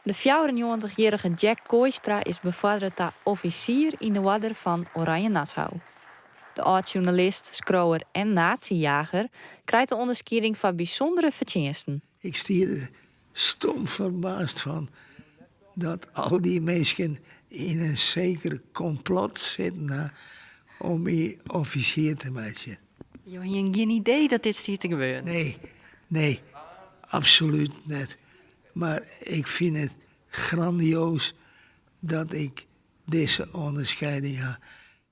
De 94-jarige Jack Kooistra is bevorderd tot officier in de orde van Oranje Nassau. De oud-journalist, schrouwer en natiejager krijgt de onderscheiding van bijzondere verdiensten. Ik stier er stom verbaasd van dat al die mensen in een zeker complot zitten om mij officier te maken. Je hebt geen idee dat dit ziet te gebeuren. Nee, absoluut niet. Maar ik vind het grandioos dat ik deze onderscheiding heb.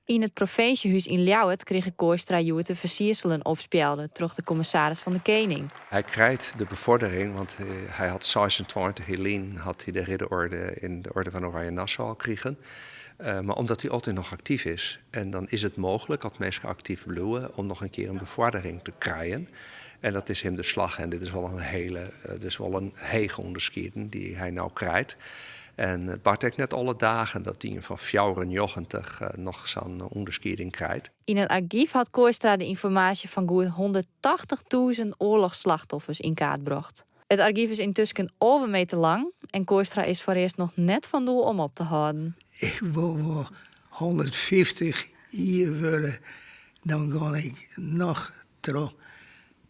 In het provinciehuis in Ljouwert kreeg Kooistra de versierselen opspeelde, troch de commissaris van de Koning. Hij krijgt de bevordering, want hij had 26 Helene had hij de ridderorde in de orde van Oranje Nassau gekregen. Maar omdat hij altijd nog actief is. En dan is het mogelijk, als mensen actief blijven, om nog een keer een bevordering te krijgen. En dat is hem de slag. En dit is wel een hege onderscheiding die hij nou krijgt. En het baart net alle dagen dat hij van 94 nog zo'n onderscheiding krijgt. In het archief had Kooistra de informatie van goed 180.000 oorlogsslachtoffers in kaart gebracht. Het archief is intussen over meter lang en Kooistra is voor eerst nog net van doel om op te houden. Ik wil wel 150 jaar worden, dan ga ik nog terug.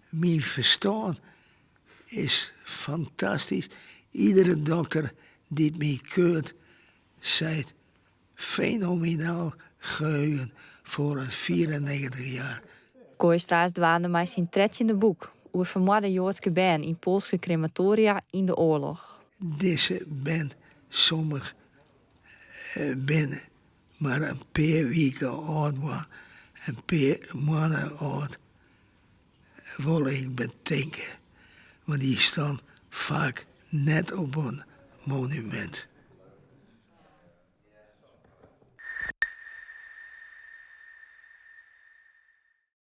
Mijn verstaan is fantastisch. Iedere dokter die het mij keurt, zegt fenomenaal geheugen voor een 94 jaar. Kooistra is dwaande met zijn 13e boek over vermoorde Joodse ben in Poolse crematoria in de oorlog. Deze ben sommig ben maar een paar weken oud was, een paar maanden oud, wil ik bedenken. Want die staan vaak net op een monument.